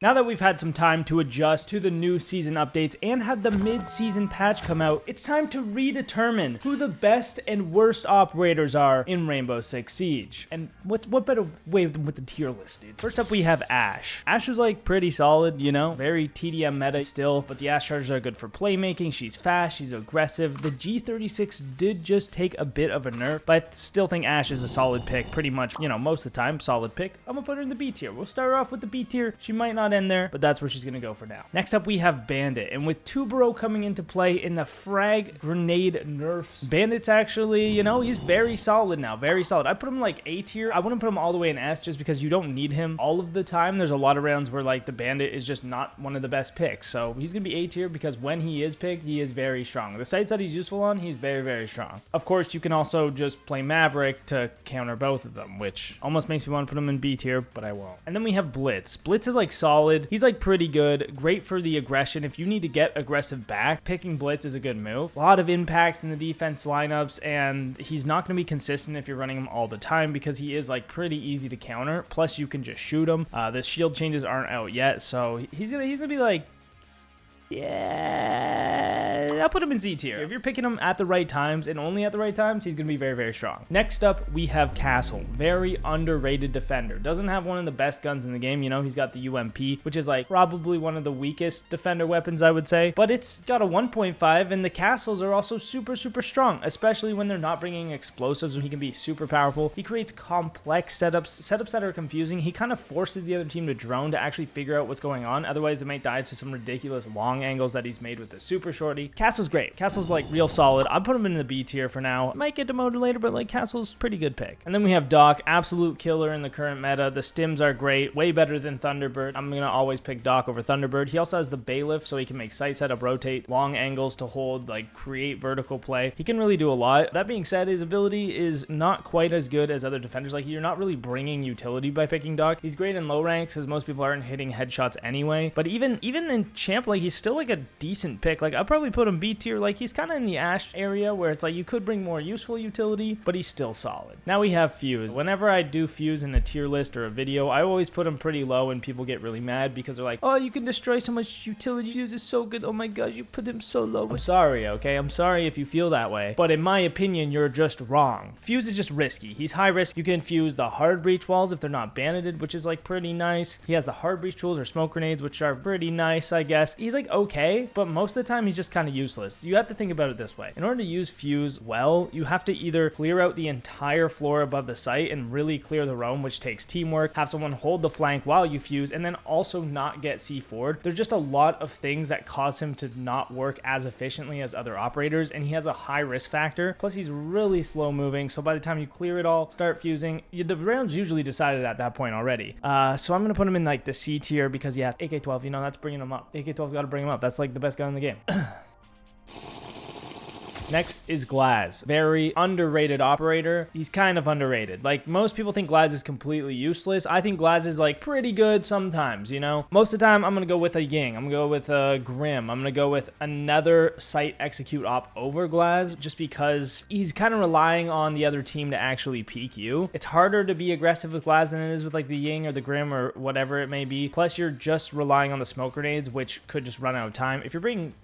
Now that we've had some time to adjust to the new season updates and had the mid-season patch come out, it's time to redetermine who the best and worst operators are in Rainbow Six Siege. And what better way than with the tier list, dude? First up, we have Ashe. Ashe is like pretty solid, you know, very TDM meta still, but the Ashe charges are good for playmaking. She's fast, she's aggressive. The G36 did just take a bit of a nerf, but I still think Ashe is a solid pick, pretty much, you know, most of the time, solid pick. I'm gonna put her in the B tier. We'll start her off with the B tier. She might not end there, but that's where she's gonna go for now. Next up, we have Bandit, and with Tubero coming into play in the frag grenade nerfs, Bandit's actually, you know, he's very solid now, very solid. I put him like A tier. I wouldn't put him all the way in S just because you don't need him all of the time. There's a lot of rounds where like the Bandit is just not one of the best picks, so he's gonna be A tier because when he is picked, he is very strong. The sites that he's useful on, he's very, very strong. Of course, you can also just play Maverick to counter both of them, which almost makes me want to put him in B tier, but I won't. And then we have Blitz. Blitz is like solid. He's like pretty good, great for the aggression. If you need to get aggressive back, picking Blitz is a good move. A lot of impacts in the defense lineups, and he's not going to be consistent if you're running him all the time because he is like pretty easy to counter. Plus, you can just shoot him. The shield changes aren't out yet, so he's gonna be like, yeah, I'll put him in Z tier. If you're picking him at the right times and only at the right times, he's going to be very, very strong. Next up, we have Castle. Very underrated defender. Doesn't have one of the best guns in the game. You know, he's got the UMP, which is like probably one of the weakest defender weapons, I would say. But it's got a 1.5, and the Castles are also super, super strong, especially when they're not bringing explosives, and he can be super powerful. He creates complex setups that are confusing. He kind of forces the other team to drone to actually figure out what's going on. Otherwise, they might die to some ridiculous long angles that he's made with the super shorty. Castle's great. Castle's like real solid. I'll put him in the B tier for now. Might get demoted later, but like Castle's pretty good pick. And then we have Doc, absolute killer in the current meta. The stims are great, way better than Thunderbird. I'm gonna always pick Doc over Thunderbird. He also has the bailiff, so he can make sight setup, rotate, long angles to hold, like create vertical play. He can really do a lot. That being said, his ability is not quite as good as other defenders. Like, you're not really bringing utility by picking Doc. He's great in low ranks because most people aren't hitting headshots anyway. But even in champ, like, he's still like a decent pick. Like, I'd probably put him B tier. Like, he's kind of in the Ashe area where it's like you could bring more useful utility, but he's still solid. Now we have Fuse. Whenever I do Fuse in a tier list or a video, I always put him pretty low, and people get really mad because they're like, oh, you can destroy so much utility. Fuse is so good. Oh my gosh, you put him so low. I'm sorry, okay? I'm sorry if you feel that way, but in my opinion, you're just wrong. Fuse is just risky. He's high risk. You can fuse the hard breach walls if they're not banded, which is like pretty nice. He has the hard breach tools or smoke grenades, which are pretty nice, I guess. He's like okay, but most of the time he's just kind of useless. You have to think about it this way. In order to use Fuse well, you have to either clear out the entire floor above the site and really clear the roam, which takes teamwork, have someone hold the flank while you fuse, and then also not get C4'd. There's just a lot of things that cause him to not work as efficiently as other operators, and he has a high risk factor. Plus, he's really slow moving, so by the time you clear it all, start fusing, the round's usually decided at that point already. So I'm going to put him in like the C tier because, yeah, AK-12, you know, that's bringing him up. AK-12's got to bring him up. That's like the best gun in the game. Next is Glaz. Very underrated operator. He's kind of underrated. Like, most people think Glaz is completely useless. I think Glaz is like pretty good sometimes, you know? Most of the time, I'm going to go with a Ying. I'm going to go with a Grim. I'm going to go with another site execute op over Glaz just because he's kind of relying on the other team to actually peek you. It's harder to be aggressive with Glaz than it is with like the Ying or the Grim or whatever it may be. Plus, you're just relying on the smoke grenades, which could just run out of time. If you're bringing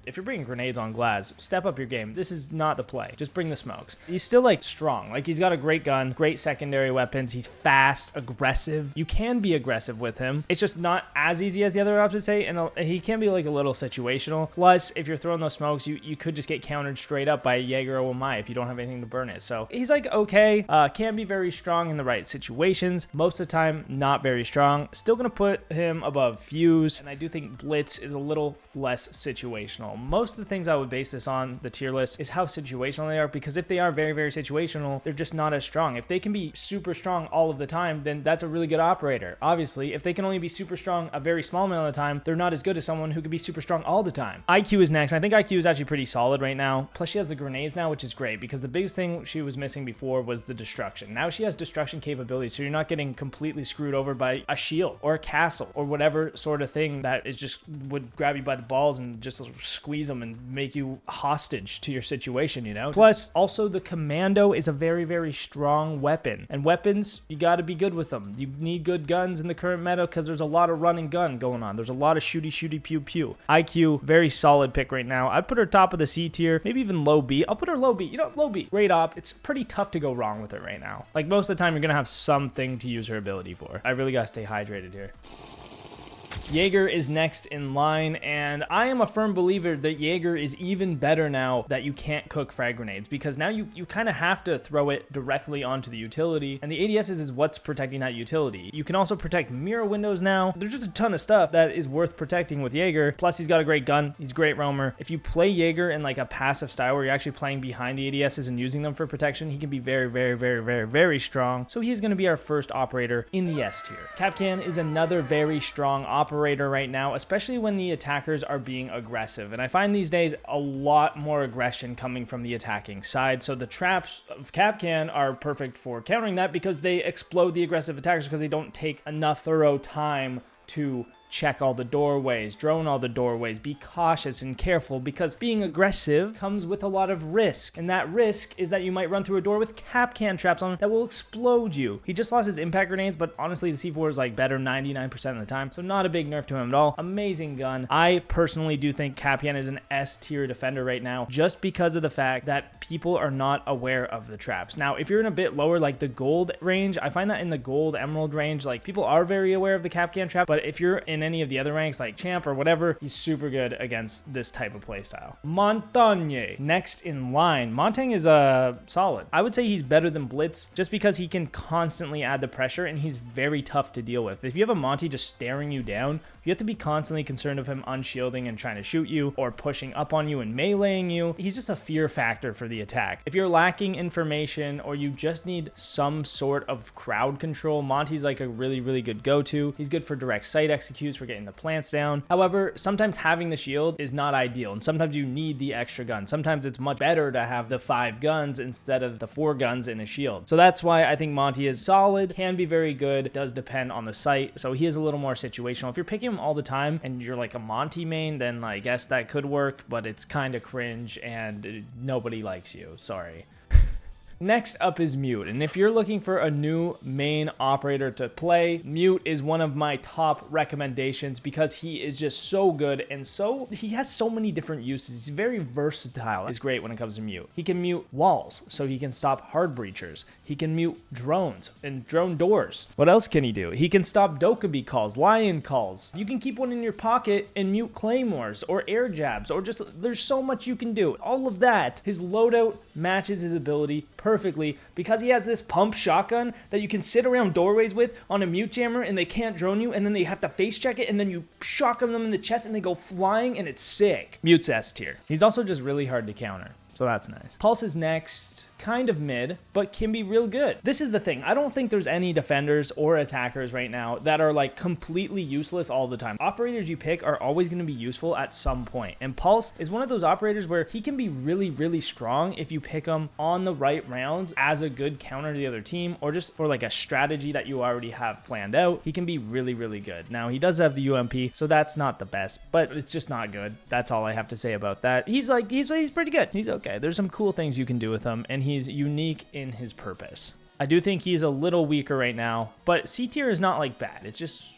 grenades on Glaz, step up your game. This is not the play. Just bring the smokes. He's still like strong. Like, he's got a great gun, great secondary weapons. He's fast, aggressive. You can be aggressive with him. It's just not as easy as the other ops would say, and he can be like a little situational. Plus, if you're throwing those smokes, you could just get countered straight up by a Jaeger or Mai if you don't have anything to burn it. So he's like okay, can be very strong in the right situations. Most of the time, not very strong. Still gonna put him above Fuse, and I do think Blitz is a little less situational. Most of the things I would base this on, the tier list, is how situational they are, because if they are very, very situational, they're just not as strong. If they can be super strong all of the time, then that's a really good operator. Obviously, if they can only be super strong a very small amount of the time, they're not as good as someone who can be super strong all the time. IQ is next. I think IQ is actually pretty solid right now. Plus, she has the grenades now, which is great, because the biggest thing she was missing before was the destruction. Now she has destruction capability, so you're not getting completely screwed over by a shield or a castle or whatever sort of thing that is just would grab you by the balls and just squeeze them and make you hostage to your situation. situation, you know? Plus, also the commando is a very, very strong weapon. And weapons, you got to be good with them. You need good guns in the current meta because there's a lot of run and gun going on. There's a lot of shooty, pew, pew. IQ, very solid pick right now. I'd put her top of the C tier, maybe even low B. I'll put her low B. You know, low B. Great op. It's pretty tough to go wrong with it right now. Like, most of the time, you're going to have something to use her ability for. I really got to stay hydrated here. Jaeger is next in line, and I am a firm believer that Jaeger is even better now that you can't cook frag grenades, because now you kind of have to throw it directly onto the utility, and the ADSs is what's protecting that utility. You can also protect mirror windows now. There's just a ton of stuff that is worth protecting with Jaeger. Plus, he's got a great gun. He's a great roamer. If you play Jaeger in like a passive style where you're actually playing behind the ADSs and using them for protection, he can be very, very, very, very, very strong. So he's going to be our first operator in the S tier. Kapkan is another very strong operator right now, especially when the attackers are being aggressive. And I find these days a lot more aggression coming from the attacking side. So the traps of Kapkan are perfect for countering that because they explode the aggressive attackers because they don't take enough thorough time to check all the doorways, drone all the doorways, be cautious and careful, because being aggressive comes with a lot of risk. And that risk is that you might run through a door with Kapkan traps on that will explode you. He just lost his impact grenades, but honestly, the C4 is like better 99% of the time. So not a big nerf to him at all. Amazing gun. I personally do think Kapkan is an S tier defender right now, just because of the fact that people are not aware of the traps. Now, if you're in a bit lower, like the gold range, I find that in the gold emerald range, like people are very aware of the Kapkan trap, but if you're in any of the other ranks like champ or whatever, he's super good against this type of playstyle. Montagne next in line. Montagne is solid. I would say he's better than Blitz just because he can constantly add the pressure and he's very tough to deal with. If you have a Monty just staring you down, you have to be constantly concerned of him unshielding and trying to shoot you or pushing up on you and meleeing you. He's just a fear factor for the attack. If you're lacking information or you just need some sort of crowd control, Monty's like a really, really good go-to. He's good for direct sight executes, for getting the plants down. However, sometimes having the shield is not ideal, and sometimes you need the extra gun. Sometimes it's much better to have the 5 guns instead of the 4 guns in a shield. So that's why I think Monty is solid, can be very good, does depend on the site. So he is a little more situational. If you're picking him all the time and you're like a Monty main, then I guess that could work, but it's kind of cringe and nobody likes you. Sorry. Next up is Mute, and if you're looking for a new main operator to play, Mute is one of my top recommendations because he is just so good and he has so many different uses. He's very versatile. He's great when it comes to Mute. He can mute walls, so he can stop hard breachers. He can mute drones and drone doors. What else can he do? He can stop Dokkaebi calls, lion calls. You can keep one in your pocket and mute claymores or air jabs, or just, there's so much you can do. All of that, his loadout matches his ability perfectly because he has this pump shotgun that you can sit around doorways with on a mute jammer and they can't drone you, and then they have to face check it, and then you shotgun them in the chest and they go flying, and it's sick. Mute's S tier. He's also just really hard to counter, so that's nice. Pulse is next. Kind of mid, but can be real good. This is the thing. I don't think there's any defenders or attackers right now that are like completely useless all the time. Operators you pick are always going to be useful at some point. And Pulse is one of those operators where he can be really, really strong if you pick him on the right rounds as a good counter to the other team, or just for like a strategy that you already have planned out. He can be really, really good. Now, he does have the UMP, so that's not the best, but it's just not good. That's all I have to say about that. He's pretty good. He's okay. There's some cool things you can do with him, and he's unique in his purpose. I do think he's a little weaker right now, but C tier is not like bad. It's just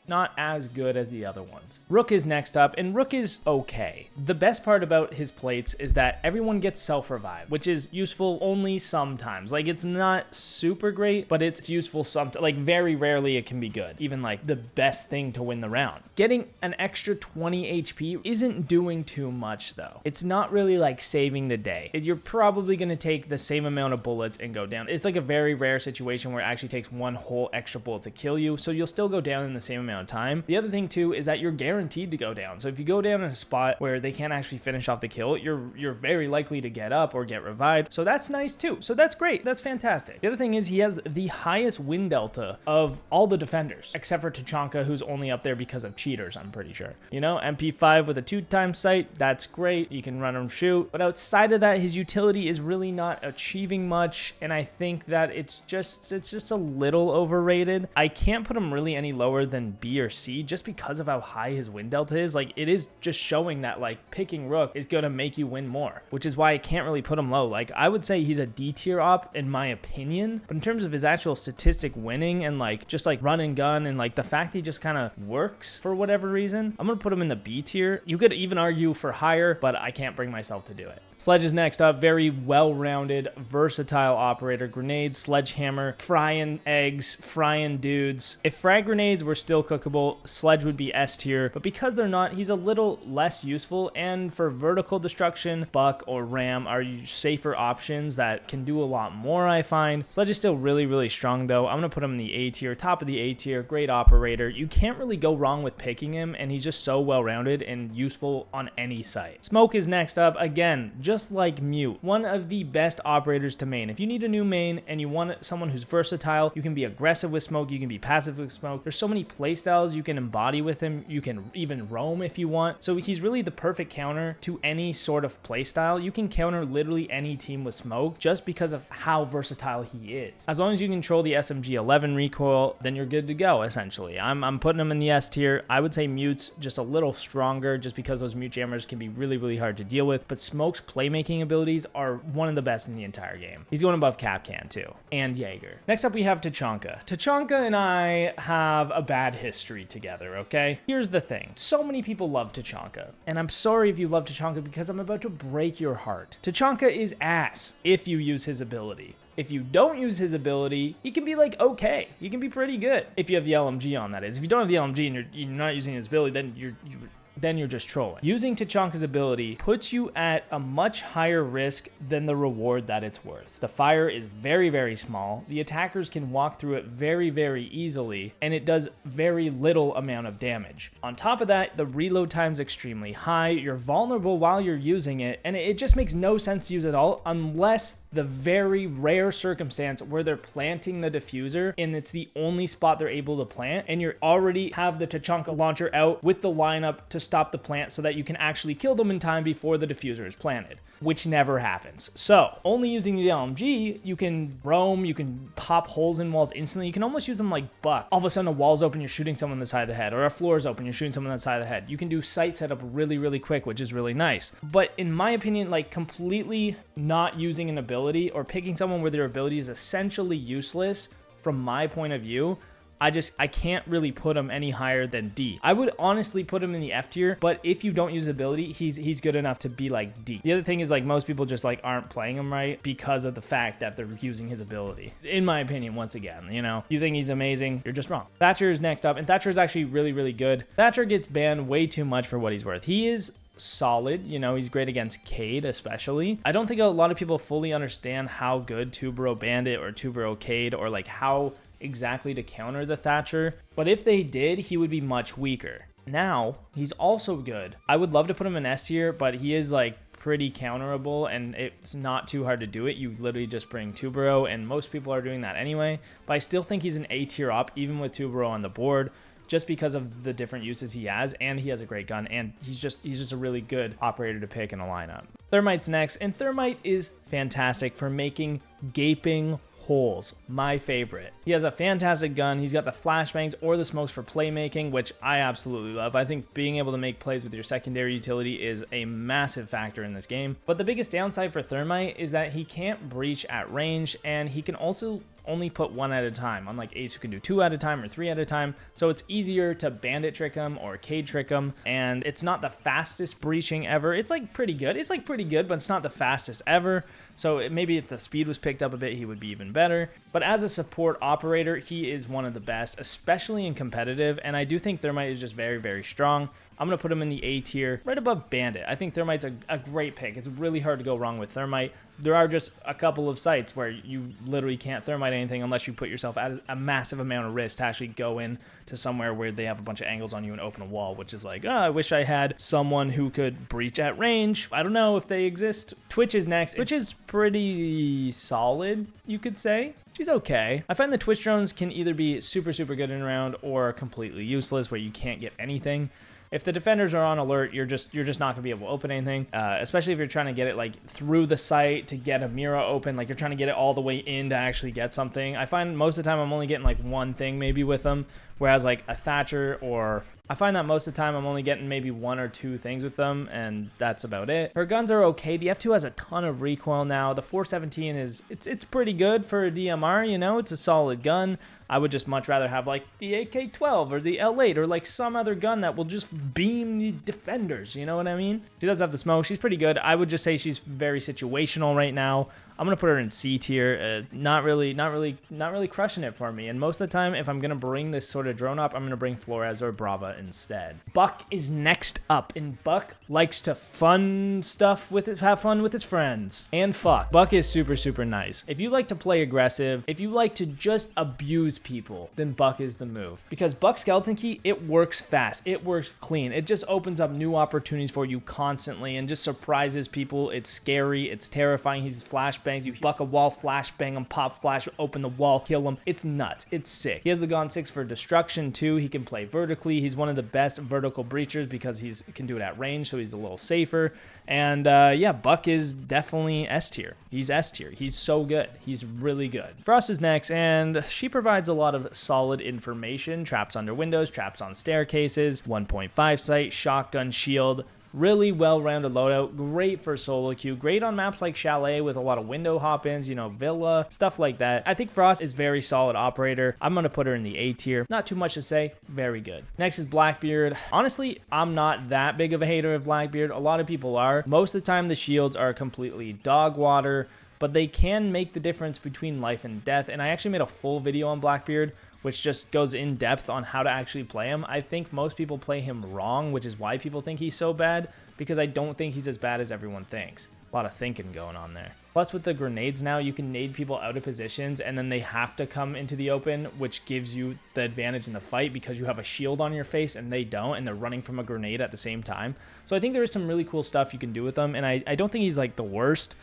not as good as the other ones. Rook is next up, and Rook is okay. The best part about his plates is that everyone gets self-revive, which is useful only sometimes. Like, it's not super great, but it's useful sometimes. Like, very rarely it can be good. Even like the best thing to win the round. Getting an extra 20 HP isn't doing too much though. It's not really like saving the day. You're probably gonna take the same amount of bullets and go down. It's like a very rare situation where it actually takes one whole extra bullet to kill you, so you'll still go down in the same amount of time. The other thing too is that you're guaranteed to go down. So if you go down in a spot where they can't actually finish off the kill, you're very likely to get up or get revived. So that's nice too. So that's great. That's fantastic. The other thing is he has the highest win delta of all the defenders, except for Tachanka, who's only up there because of cheaters, I'm pretty sure. You know, MP5 with a 2x sight, that's great. You can run and shoot. But outside of that, his utility is really not achieving much, and I think that it's just a little overrated. I can't put him really any lower than B B or C just because of how high his win delta is. Like, it is just showing that like picking Rook is going to make you win more, which is why I can't really put him low. Like, I would say he's a D tier op in my opinion, but in terms of his actual statistic winning and like just like run and gun and like the fact he just kind of works for whatever reason, I'm going to put him in the B tier. You could even argue for higher, but I can't bring myself to do it. Sledge is next up. Very well-rounded, versatile operator. Grenades, sledgehammer, frying eggs, frying dudes. If frag grenades were still cookable, Sledge would be S tier, but because they're not, he's a little less useful, and for vertical destruction, Buck or Ram are safer options that can do a lot more, I find. Sledge is still really, really strong, though. I'm going to put him in the A tier, top of the A tier. Great operator. You can't really go wrong with picking him, and he's just so well-rounded and useful on any site. Smoke is next up. Again, just like Mute, one of the best operators to main. If you need a new main and you want someone who's versatile, you can be aggressive with Smoke, you can be passive with Smoke. There's so many playstyles you can embody with him. You can even roam if you want. So he's really the perfect counter to any sort of playstyle. You can counter literally any team with Smoke just because of how versatile he is. As long as you control the SMG-11 recoil, then you're good to go, essentially. I'm putting him in the S tier. I would say Mute's just a little stronger just because those Mute jammers can be really, really hard to deal with, but Smoke's playmaking abilities are one of the best in the entire game. He's going above Capcan too, and Jaeger. Next up we have Tachanka. Tachanka and I have a bad history together, okay? Here's the thing. So many people love Tachanka, and I'm sorry if you love Tachanka because I'm about to break your heart. Tachanka is ass if you use his ability. If you don't use his ability, he can be like okay. He can be pretty good if you have the LMG on, that is. If you don't have the LMG and you're not using his ability, then you're just trolling. Using Tachanka's ability puts you at a much higher risk than the reward that it's worth. The fire is very, very small. The attackers can walk through it very, very easily, and it does very little amount of damage. On top of that, the reload time is extremely high. You're vulnerable while you're using it, and it just makes no sense to use it all unless the very rare circumstance where they're planting the diffuser and it's the only spot they're able to plant, and you already have the Tachanka launcher out with the lineup to stop the plant so that you can actually kill them in time before the diffuser is planted, which never happens. So only using the LMG, you can roam, you can pop holes in walls instantly. You can almost use them like Buck. All of a sudden a wall's open, you're shooting someone on the side of the head, or a floor is open, you're shooting someone on the side of the head. You can do site setup really, really quick, which is really nice. But in my opinion, like completely not using an ability or picking someone where their ability is essentially useless from my point of view, I can't really put him any higher than D. I would honestly put him in the F tier, but if you don't use ability, he's good enough to be like D. The other thing is like most people just like aren't playing him right because of the fact that they're using his ability. In my opinion, once again, you know, you think he's amazing, you're just wrong. Thatcher is next up, and Thatcher is actually really, really good. Thatcher gets banned way too much for what he's worth. He is solid, you know, he's great against Cade especially. I don't think a lot of people fully understand how good Tubero Bandit or Tubero Cade or like how exactly to counter the Thatcher, but if they did, he would be much weaker. Now, he's also good. I would love to put him in S tier, but he is like pretty counterable and it's not too hard to do it. You literally just bring Tubero, and most people are doing that anyway, but I still think he's an A tier op even with Tubero on the board, just because of the different uses he has, and he has a great gun, and he's just a really good operator to pick in a lineup. Thermite's next, and Thermite is fantastic for making gaping holes. My favorite. He has a fantastic gun. He's got the flashbangs or the smokes for playmaking, which I absolutely love. I think being able to make plays with your secondary utility is a massive factor in this game. But the biggest downside for Thermite is that he can't breach at range, and he can also only put one at a time, unlike Ace who can do 2 at a time or 3 at a time. So it's easier to bandit trick him or Cade trick him, and it's not the fastest breaching ever. It's like pretty good. It's like pretty good, but it's not the fastest ever. So maybe if the speed was picked up a bit, he would be even better. But as a support operator, he is one of the best, especially in competitive, and I do think Thermite is just very, very strong. I'm going to put him in the A tier, right above Bandit. I think Thermite's a great pick. It's really hard to go wrong with Thermite. There are just a couple of sites where you literally can't Thermite anything unless you put yourself at a massive amount of risk to actually go in to somewhere where they have a bunch of angles on you and open a wall, which is like, oh, I wish I had someone who could breach at range. I don't know if they exist. Twitch is next. Twitch is pretty solid, you could say. She's okay. I find the Twitch drones can either be super, super good in a round or completely useless where you can't get anything. If the defenders are on alert, you're just not gonna be able to open anything, especially if you're trying to get it like through the site to get a mirror open, like you're trying to get it all the way in to actually get something. I find most of the time I'm only getting like one thing maybe with them, whereas like a Thatcher, or I find that most of the time I'm only getting maybe 1 or 2 things with them, and that's about it. Her guns are okay. The F2 has a ton of recoil now. The 417 it's pretty good for a DMR, you know, it's a solid gun. I would just much rather have like the AK-12 or the L8 or like some other gun that will just beam the defenders, you know what I mean? She does have the smoke. She's pretty good. I would just say she's very situational right now. I'm gonna put her in C tier. Not really crushing it for me. And most of the time, if I'm gonna bring this sort of drone up, I'm gonna bring Flores or Brava instead. Buck is next up, and Buck likes to have fun with his friends and fuck. Buck is super nice. If you like to play aggressive, if you like to just abuse people, then Buck is the move. Because Buck Skeleton Key, it works fast, it works clean, it just opens up new opportunities for you constantly and just surprises people. It's scary, it's terrifying. He's flashbang. You buck a wall, flashbang him, pop flash, open the wall, kill him. It's nuts. It's sick. He has the Gon 6 for destruction too. He can play vertically. He's one of the best vertical breachers because he can do it at range, so he's a little safer. And yeah, Buck is definitely S tier. He's S tier. He's so good. He's really good. Frost is next, and she provides a lot of solid information. Traps under windows, traps on staircases, 1.5 sight, shotgun shield. Really well-rounded loadout, great for solo queue, great on maps like Chalet with a lot of window hop-ins, you know, Villa, stuff like that. I think Frost is very solid operator. I'm going to put her in the A tier. Not too much to say, very good. Next is Blackbeard. Honestly, I'm not that big of a hater of Blackbeard. A lot of people are. Most of the time, the shields are completely dog water, but they can make the difference between life and death, and I actually made a full video on Blackbeard, which just goes in depth on how to actually play him. I think most people play him wrong, which is why people think he's so bad, because I don't think he's as bad as everyone thinks. A lot of thinking going on there. Plus with the grenades now, you can nade people out of positions and then they have to come into the open, which gives you the advantage in the fight because you have a shield on your face and they don't, and they're running from a grenade at the same time. So I think there is some really cool stuff you can do with them, and I don't think he's like the worst.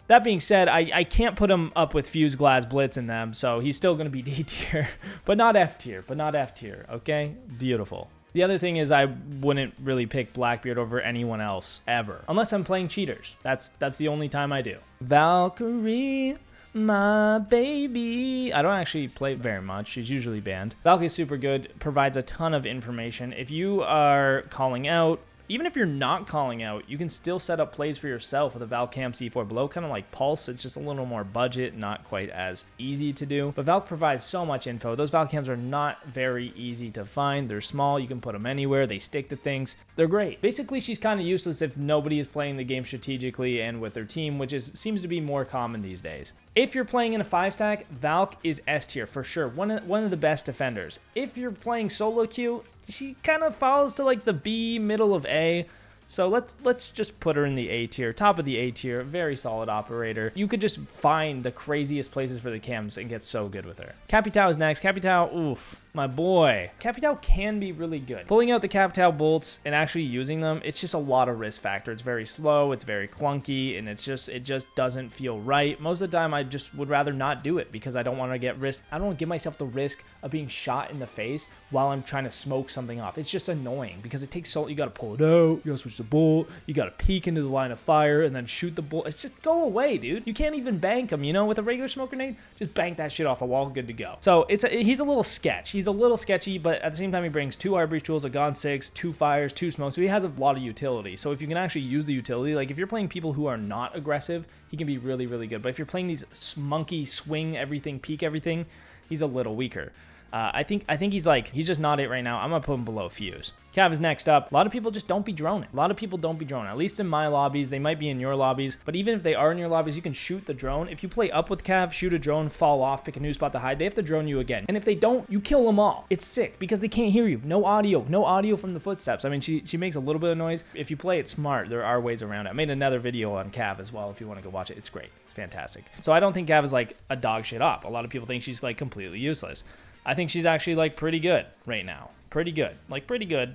That being said, I can't put him up with Fuse Glass Blitz in them, so he's still going to be D tier, but not F tier, okay? Beautiful. The other thing is I wouldn't really pick Blackbeard over anyone else, ever. Unless I'm playing cheaters. That's the only time I do. Valkyrie, my baby. I don't actually play very much. She's usually banned. Valkyrie's super good, provides a ton of information. If you are calling out, even if you're not calling out, you can still set up plays for yourself with a Valcam C4 below, kind of like Pulse. It's just a little more budget, not quite as easy to do. But Valk provides so much info. Those Valcams are not very easy to find. They're small. You can put them anywhere. They stick to things. They're great. Basically, she's kind of useless if nobody is playing the game strategically and with their team, which seems to be more common these days. If you're playing in a 5-stack, Valk is S tier for sure. One of the best defenders. If you're playing solo queue, she kind of falls to like the B, middle of A. So let's just put her in the A tier, top of the A tier, very solid operator. You could just find the craziest places for the cams and get so good with her. Capitao is next. Capitao, oof, my boy. Capitao can be really good. Pulling out the Capitao bolts and actually using them, it's just a lot of risk factor. It's very slow, it's very clunky, and it just doesn't feel right. Most of the time, I just would rather not do it because I don't want to get risk. I don't want to give myself the risk of being shot in the face while I'm trying to smoke something off. It's just annoying because it takes so, you got to pull it out, you got to switch the bolt, you got to peek into the line of fire and then shoot the bolt. It's just go away, dude. You can't even bank them, you know, with a regular smoke grenade, just bank that shit off a wall, good to go. So he's a little sketch. He's a little sketchy, but at the same time, he brings 2 Arbreach tools, a Gon 6, 2 fires, 2 smokes, so he has a lot of utility. So if you can actually use the utility, like if you're playing people who are not aggressive, he can be really, really good. But if you're playing these monkey swing everything, peek everything, he's a little weaker. I think he's just not it right now. I'm gonna put him below Fuse. Cav is next up. A lot of people just don't be droning. At least in my lobbies. They might be in your lobbies, but even if they are in your lobbies, you can shoot the drone. If you play up with Cav, shoot a drone, fall off, pick a new spot to hide, they have to drone you again. And if they don't, you kill them all. It's sick because they can't hear you. No audio from the footsteps. I mean, she makes a little bit of noise. If you play it smart, there are ways around it. I made another video on Cav as well if you want to go watch it. It's great. It's fantastic. So I don't think Cav is like a dog shit up. A lot of people think she's like completely useless. I think she's actually like pretty good right now. Pretty good,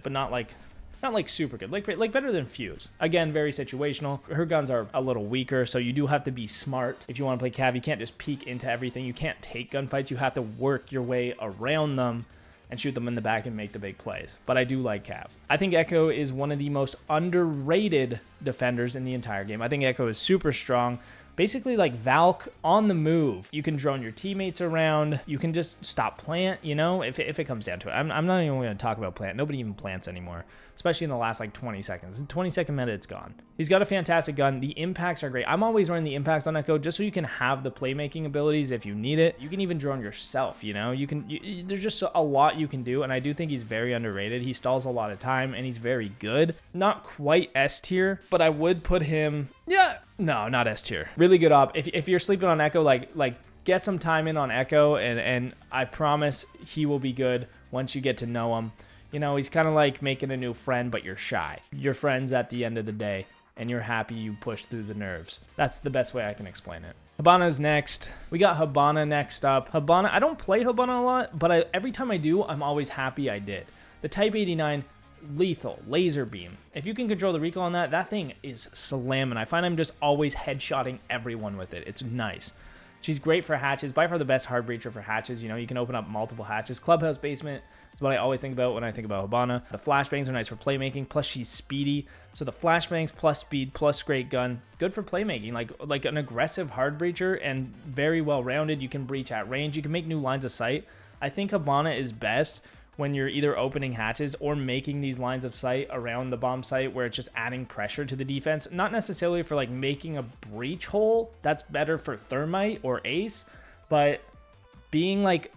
but not like super good. Like better than Fuse. Again, very situational. Her guns are a little weaker, so you do have to be smart if you want to play Cav. You can't just peek into everything. You can't take gunfights. You have to work your way around them and shoot them in the back and make the big plays. But I do like Cav. I think Echo is one of the most underrated defenders in the entire game. I think Echo is super strong. Basically like Valk on the move. You can drone your teammates around. You can just stop plant, you know, if it comes down to it. I'm not even going to talk about plant. Nobody even plants anymore, especially in the last like 20 seconds. In 20-second meta, it's gone. He's got a fantastic gun. The impacts are great. I'm always running the impacts on Echo just so you can have the playmaking abilities if you need it. You can even drone yourself, you know. There's just a lot you can do, and I do think he's very underrated. He stalls a lot of time, and he's very good. Not quite S tier, but I would put him... Yeah, no, not S tier. Really good op. If you're sleeping on Echo, like get some time in on Echo, and I promise he will be good once you get to know him. You know, he's kind of like making a new friend, but you're shy. You're friends at the end of the day, and you're happy you push through the nerves. That's the best way I can explain it. Hibana's next. We got Hibana next up. Hibana, I don't play Hibana a lot, but every time I do, I'm always happy I did. The Type 89... lethal laser beam. If you can control the recoil on that thing is slamming. I find I'm just always headshotting everyone with it. It's nice. She's great for hatches. By far the best hard breacher for hatches. You know, you can open up multiple hatches. Clubhouse basement is what I always think about when I think about Hibana. The flashbangs are nice for playmaking. Plus she's speedy. So the flashbangs plus speed plus great gun, good for playmaking. Like an aggressive hard breacher and very well rounded. You can breach at range. You can make new lines of sight. I think Hibana is best when you're either opening hatches or making these lines of sight around the bomb site where it's just adding pressure to the defense. Not necessarily for like making a breach hole. That's better for Thermite or Ace, but being like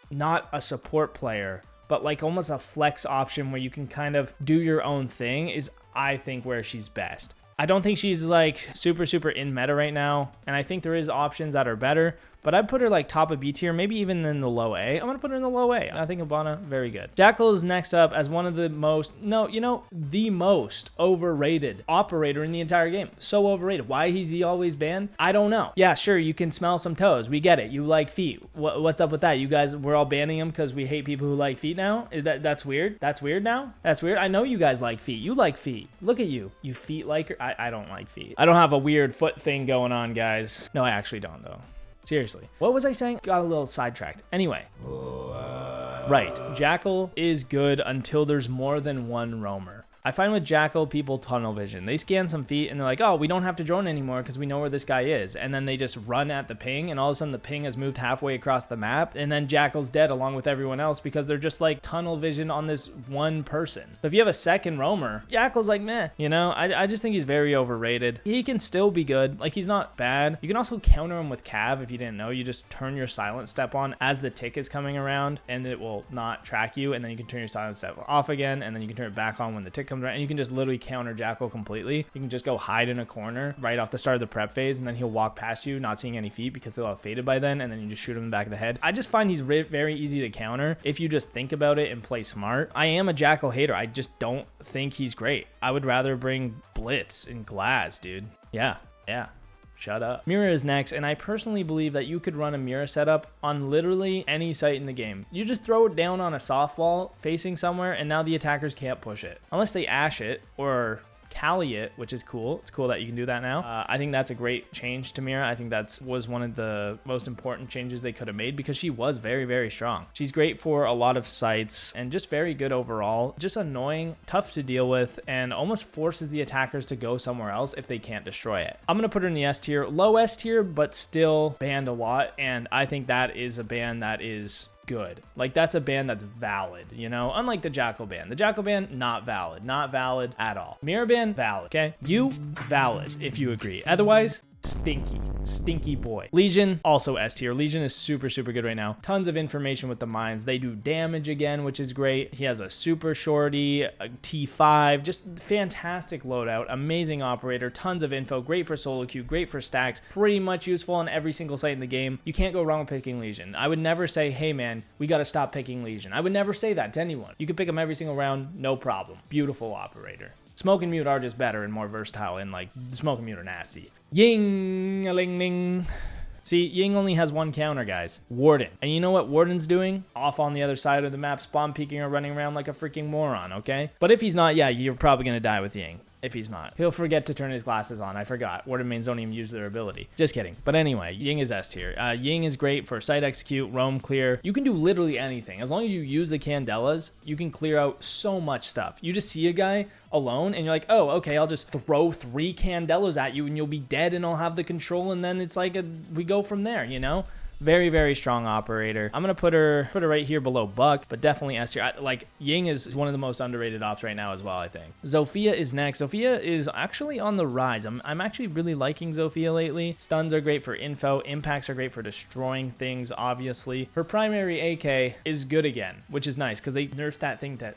not a support player, but like almost a flex option where you can kind of do your own thing is, I think, where she's best. I don't think she's like super in meta right now, and I think there is options that are better, but I'd put her like top of B tier, maybe even in the low A. I'm going to put her in the low A. I think Hibana, very good. Jackal is next up as one of the most, the most overrated operator in the entire game. So overrated. Why is he always banned? I don't know. Yeah, sure, you can smell some toes. We get it. You like feet. What's up with that? You guys, we're all banning him because we hate people who like feet now? That's weird? That's weird now? That's weird? I know you guys like feet. You like feet. Look at you. You feet liker. I don't like feet. I don't have a weird foot thing going on, guys. No, I actually don't, though. Seriously. What was I saying? Got a little sidetracked. Anyway. Right. Jackal is good until there's more than one roamer. I find with Jackal, people tunnel vision. They scan some feet and they're like, oh, we don't have to drone anymore because we know where this guy is. And then they just run at the ping, and all of a sudden the ping has moved halfway across the map, and then Jackal's dead along with everyone else because they're just like tunnel vision on this one person. So if you have a second roamer, Jackal's like, meh. You know, I just think he's very overrated. He can still be good. Like, he's not bad. You can also counter him with Cav if you didn't know. You just turn your silent step on as the tick is coming around, and it will not track you, and then you can turn your silent step off again, and then you can turn it back on when the tick comes around, and you can just literally counter Jackal completely. You can just go hide in a corner right off the start of the prep phase, and then he'll walk past you not seeing any feet because they'll have faded by then, and then you just shoot him in the back of the head. I just find he's very easy to counter if you just think about it and play smart. I am a Jackal hater. I just don't think he's great. I would rather bring Blitz and Glass, dude. Yeah. Shut up. Mira is next, and I personally believe that you could run a Mira setup on literally any site in the game. You just throw it down on a softball facing somewhere, and now the attackers can't push it. Unless they ash it or Cali it, which is cool. It's cool that you can do that now. I think that's a great change to Mira. I think that was one of the most important changes they could have made because she was very strong. She's great for a lot of sites and just very good overall. Just annoying, tough to deal with, and almost forces the attackers to go somewhere else if they can't destroy it. I'm going to put her in the S tier, low S tier, but still banned a lot, and I think that is a ban that is good. Like, that's a ban that's valid, you know, unlike the Jackal ban. The Jackal ban, not valid at all. Mira ban, valid. Okay, you valid if you agree. Otherwise, stinky boy. Legion, also S tier. Legion is super good right now. Tons of information with the mines. They do damage again, which is great. He has a super shorty, a T5, just fantastic loadout, amazing operator, tons of info, great for solo queue, great for stacks, pretty much useful on every single site in the game. You can't go wrong with picking Legion. I would never say, hey man, we got to stop picking Legion. I would never say that to anyone. You can pick him every single round, no problem. Beautiful operator. Smoke and Mute are just better and more versatile, and like Smoke and Mute are nasty. Ying-a-ling-ling. See, Ying only has one counter, guys. Warden. And you know what Warden's doing? Off on the other side of the map, spawn peeking or running around like a freaking moron, okay? But if he's not, yeah, you're probably going to die with Ying. if he's not. He'll forget to turn his glasses on. I forgot. Water mains don't even use their ability. Just kidding. But anyway, Ying is S tier. Ying is great for sight execute, roam clear. You can do literally anything. As long as you use the Candelas, you can clear out so much stuff. You just see a guy alone and you're like, oh, okay, I'll just throw 3 Candelas at you and you'll be dead and I'll have the control, and then it's like we go from there, you know? Very, very strong operator. I'm going to put her right here below Buck, but definitely S tier. Like, Ying is one of the most underrated ops right now as well, I think. Zofia is next. Zofia is actually on the rise. I'm actually really liking Zofia lately. Stuns are great for info. Impacts are great for destroying things, obviously. Her primary AK is good again, which is nice because they nerfed that thing to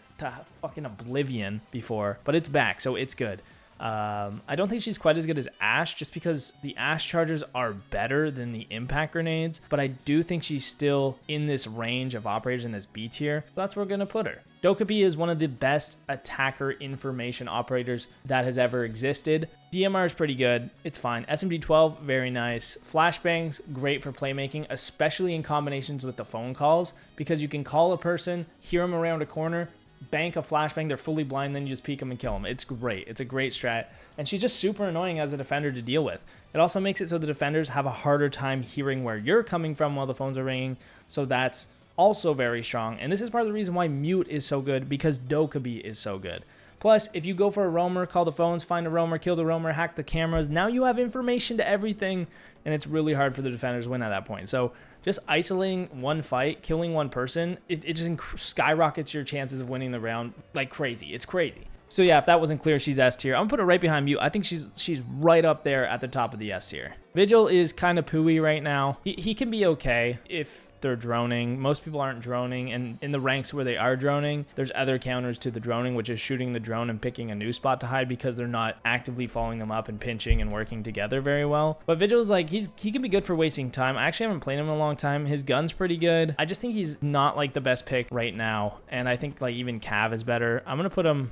fucking oblivion before, but it's back, so it's good. I don't think she's quite as good as Ash, just because the Ash charges are better than the impact grenades, but I do think she's still in this range of operators in this B tier, so that's where we're going to put her. Dokkaebi is one of the best attacker information operators that has ever existed. DMR is pretty good. It's fine. SMG-12, very nice. Flashbangs, great for playmaking, especially in combinations with the phone calls, because you can call a person, hear them around a corner, bank a flashbang, they're fully blind, then you just peek them and kill them. It's great. It's a great strat, and she's just super annoying as a defender to deal with. It also makes it so the defenders have a harder time hearing where you're coming from while the phones are ringing, so that's also very strong. And this is part of the reason why Mute is so good, because Dokkaebi is so good. Plus, if you go for a roamer, call the phones, find a roamer, kill the roamer, hack the cameras, now you have information to everything, and it's really hard for the defenders to win at that point. So just isolating one fight, killing one person, it just skyrockets your chances of winning the round like crazy. It's crazy. So yeah, if that wasn't clear, she's S tier. I'm gonna put her right behind Mute. I think she's right up there at the top of the S tier. Vigil is kind of pooey right now. He can be okay if they're droning. Most people aren't droning, and in the ranks where they are droning, there's other counters to the droning, which is shooting the drone and picking a new spot to hide because they're not actively following them up and pinching and working together very well. But Vigil is like, he can be good for wasting time. I actually haven't played him in a long time. His gun's pretty good. I just think he's not like the best pick right now, and I think like even Cav is better. I'm gonna put him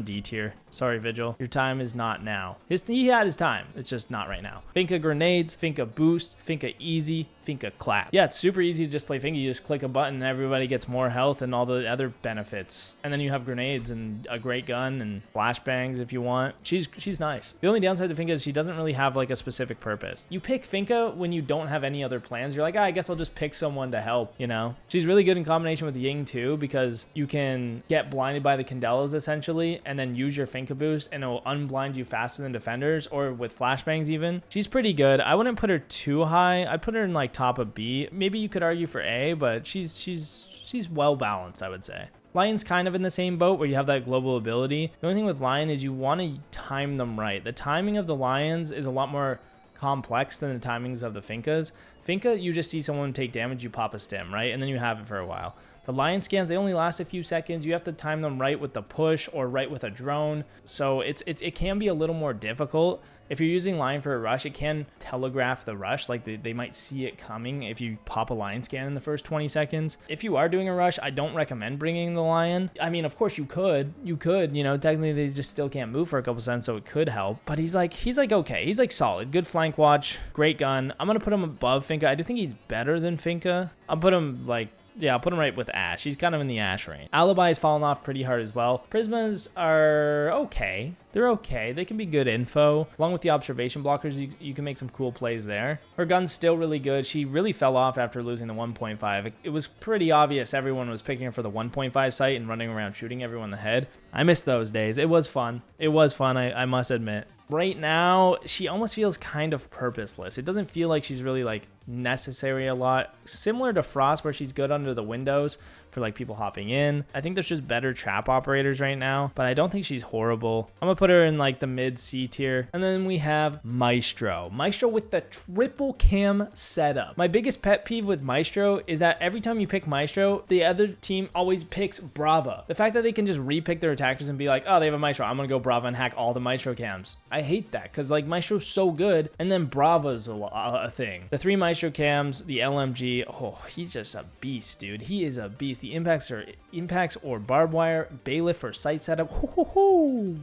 D tier. Sorry, Vigil, your time is not now. He had his time, it's just not right now. Finka grenades, Finka boost, Finka easy, Finka clap. Yeah, it's super easy to just play Finka. You just click a button and everybody gets more health and all the other benefits. And then you have grenades and a great gun and flashbangs if you want. She's nice. The only downside to Finka is she doesn't really have like a specific purpose. You pick Finka when you don't have any other plans. You're like, I guess I'll just pick someone to help, you know? She's really good in combination with Ying too, because you can get blinded by the Candelas essentially and then use your Finka boost and it'll unblind you faster than defenders, or with flashbangs even. She's pretty good. I wouldn't put her too high. I'd put her in like top of B. Maybe you could argue for A, but she's well balanced, I would say. Lion's kind of in the same boat where you have that global ability. The only thing with Lion is you want to time them right. The timing of the Lions is a lot more complex than the timings of the Finkas. Finka, you just see someone take damage, you pop a stim, right? And then you have it for a while. The Lion scans, they only last a few seconds. You have to time them right with the push or right with a drone. So it can be a little more difficult. If you're using Lion for a rush, it can telegraph the rush. Like they might see it coming if you pop a Lion scan in the first 20 seconds. If you are doing a rush, I don't recommend bringing the Lion. I mean, of course you could, you know, technically they just still can't move for a couple seconds, so it could help. But he's like okay. He's like solid. Good flank watch, great gun. I'm going to put him above Finka. I do think he's better than Finka. I'll put him like, yeah, I'll put him right with Ash. He's kind of in the Ash range. Alibi has fallen off pretty hard as well. Prismas are okay. They're okay. They can be good info. Along with the observation blockers, you can make some cool plays there. Her gun's still really good. She really fell off after losing the 1.5. It was pretty obvious everyone was picking her for the 1.5 site and running around shooting everyone in the head. I miss those days. It was fun. It was fun, I must admit. Right now, she almost feels kind of purposeless. It doesn't feel like she's really like necessary a lot. Similar to Frost, where she's good under the windows for like people hopping in. I think there's just better trap operators right now, but I don't think she's horrible. I'm gonna put her in like the mid C tier. And then we have Maestro. Maestro with the triple cam setup. My biggest pet peeve with Maestro is that every time you pick Maestro, the other team always picks Brava. The fact that they can just repick their attackers and be like, oh, they have a Maestro, I'm gonna go Brava and hack all the Maestro cams. I hate that, because like Maestro's so good, and then Brava's a thing. The 3 Maestro cams, the LMG, oh, he's just a beast, dude. He is a beast. the impacts or barbed wire, bailiff for sight setup.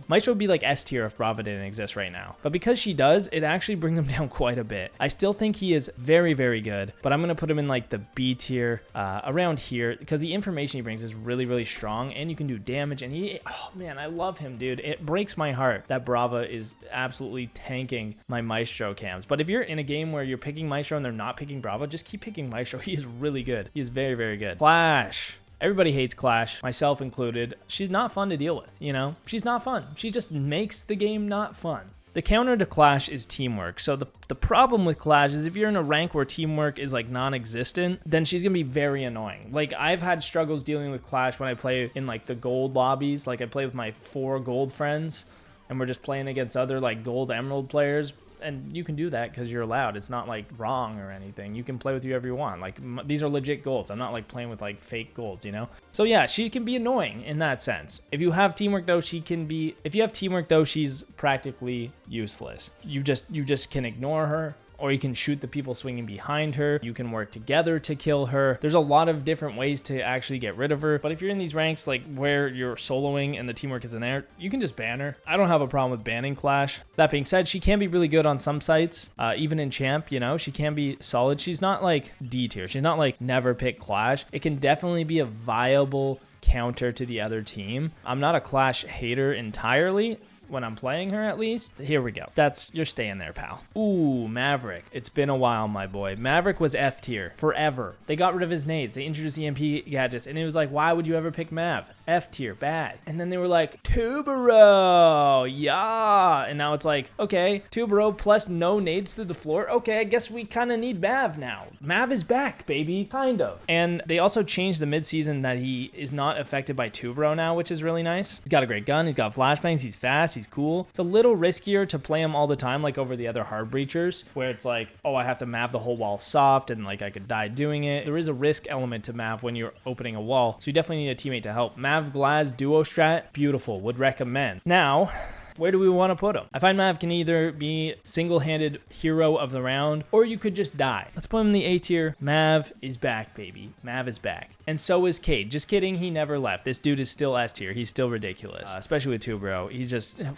Maestro would be like S tier if Brava didn't exist right now. But because she does, it actually brings him down quite a bit. I still think he is very, very good, but I'm going to put him in like the B tier around here because the information he brings is really, really strong and you can do damage. And oh man, I love him, dude. It breaks my heart that Brava is absolutely tanking my Maestro cams. But if you're in a game where you're picking Maestro and they're not picking Brava, just keep picking Maestro. He is really good. He is very, very good. Clash. Everybody hates Clash, myself included. She's not fun to deal with, you know? She's not fun. She just makes the game not fun. The counter to Clash is teamwork. So the problem with Clash is if you're in a rank where teamwork is like non-existent, then she's gonna be very annoying. Like I've had struggles dealing with Clash when I play in like the gold lobbies. Like I play with my 4 gold friends and we're just playing against other like gold emerald players. And you can do that because you're allowed. It's not like wrong or anything. You can play with whoever you want. Like these are legit golds. I'm not like playing with like fake golds, you know? So yeah, she can be annoying in that sense. If you have teamwork though, she's practically useless. You just can ignore her. Or you can shoot the people swinging behind her. You can work together to kill her. There's a lot of different ways to actually get rid of her. But if you're in these ranks like where you're soloing and the teamwork isn't there, you can just ban her. I don't have a problem with banning Clash. That being said, she can be really good on some sites. Even in Champ, you know, she can be solid. She's not like D tier. She's not like never pick Clash. It can definitely be a viable counter to the other team. I'm not a Clash hater entirely. When I'm playing her, at least. Here we go. You're staying there, pal. Ooh, Maverick. It's been a while, my boy. Maverick was F tier forever. They got rid of his nades. They introduced EMP gadgets, and it was like, why would you ever pick Mav? F tier, bad. And then they were like, Tubero, yeah. And now it's like, okay, Tubero plus no nades through the floor. Okay, I guess we kind of need Mav now. Mav is back, baby, kind of. And they also changed the mid-season that he is not affected by Tubero now, which is really nice. He's got a great gun. He's got flashbangs. He's fast. He's cool. It's a little riskier to play him all the time, like over the other hard breachers, where it's like, oh, I have to Mav the whole wall soft, and like I could die doing it. There is a risk element to Mav when you're opening a wall, so you definitely need a teammate to help. Mav Glaz duo strat, beautiful, would recommend. Now, where do we want to put him? I find Mav can either be single-handed hero of the round, or you could just die. Let's put him in the A tier. Mav is back, baby. Mav is back. And so is Cade. Just kidding, he never left. This dude is still S tier. He's still ridiculous, especially with Tubero.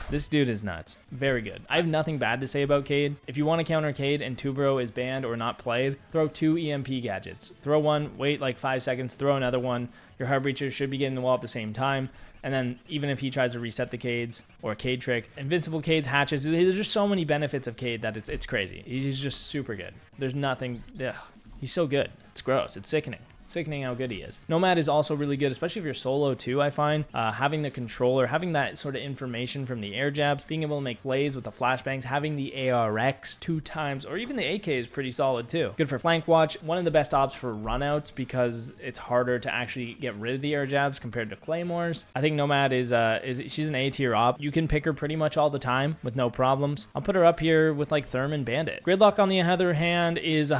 This dude is nuts. Very good. I have nothing bad to say about Cade. If you want to counter Cade and Tubero is banned or not played, throw 2 EMP gadgets. Throw one, wait like 5 seconds, throw another one. Your hard breacher should be getting the wall at the same time. And then even if he tries to reset the Cades or a Cade trick, invincible Cades, hatches, there's just so many benefits of Cade that it's crazy. He's just super good. There's nothing, he's so good. It's gross. It's sickening. Sickening how good he is. Nomad is also really good, especially if you're solo too, I find. Having the controller, having that sort of information from the air jabs, being able to make plays with the flashbangs, having the ARX 2 times, or even the AK is pretty solid too. Good for flank watch. One of the best ops for runouts because it's harder to actually get rid of the air jabs compared to claymores. I think Nomad she's an A tier op. You can pick her pretty much all the time with no problems. I'll put her up here with like Therm and Bandit. Gridlock on the other hand is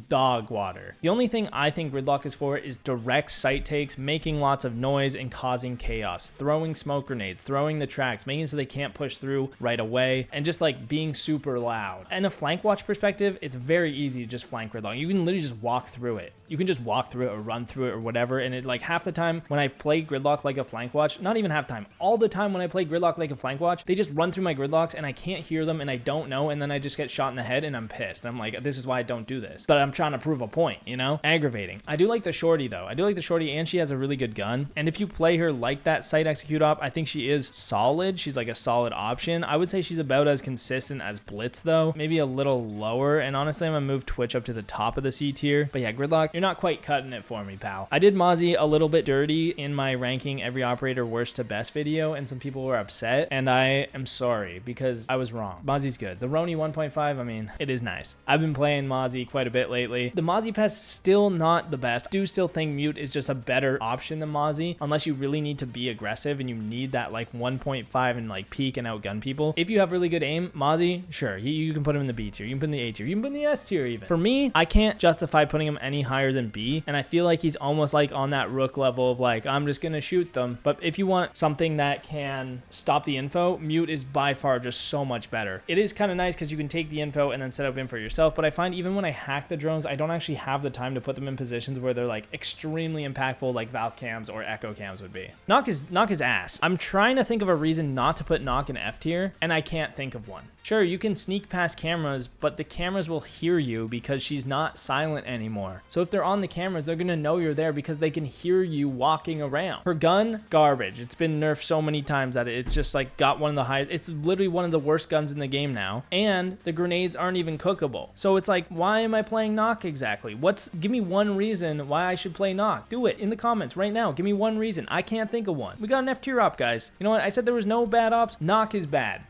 dog water. The only thing I think Gridlock is for is direct sight takes, making lots of noise and causing chaos, throwing smoke grenades, throwing the tracks, making it so they can't push through right away, and just like being super loud. And a flank watch perspective, it's very easy to just flank Gridlock. You can literally just walk through it. You can just walk through it or run through it or whatever, and it like half the time when I play Gridlock like a flank watch, not even half the time, all the time when I play Gridlock like a flank watch, they just run through my Gridlocks and I can't hear them and I don't know, and then I just get shot in the head and I'm pissed. And I'm like, this is why I don't do this. But I'm trying to prove a point, you know? Aggravating. I do like the shorty though. I do like the shorty, and she has a really good gun. And if you play her like that sight execute op, I think she is solid. She's like a solid option. I would say she's about as consistent as Blitz though, maybe a little lower. And honestly, I'm gonna move Twitch up to the top of the C tier. But yeah, Gridlock, you're not quite cutting it for me, pal. I did Mozzie a little bit dirty in my ranking every operator worst to best video, and some people were upset, and I am sorry because I was wrong. Mozzie's good. The Roni 1.5, I mean, it is nice. I've been playing Mozzie quite a bit lately. The Mozzie Pest still not the best. I do still think Mute is just a better option than Mozzie, unless you really need to be aggressive and you need that like 1.5 and like peek and outgun people. If you have really good aim, Mozzie, sure, you can put him in the B tier, you can put him in the A tier, you can put him in the S tier even. For me, I can't justify putting him any higher higher than B, and I feel like he's almost like on that rook level of like, I'm just gonna shoot them. But if you want something that can stop the info, mute is by far just so much better. It is kind of nice because you can take the info and then set up info yourself, but I find even when I hack the drones, I don't actually have the time to put them in positions where they're like extremely impactful, like Valk cams or Echo cams would be. Knock is ass. I'm trying to think of a reason not to put Knock in F tier, and I can't think of one. Sure, you can sneak past cameras, but the cameras will hear you because she's not silent anymore. So if they're on the cameras, they're gonna know you're there because they can hear you walking around. Her gun, garbage. It's been nerfed so many times that it's just like got one of the highest, it's literally one of the worst guns in the game now. And the grenades aren't even cookable. So it's like, why am I playing Knock exactly? Give me one reason why I should play Knock. Do it in the comments right now. Give me one reason. I can't think of one. We got an F tier op, guys. You know what? I said there was no bad ops. Knock is bad.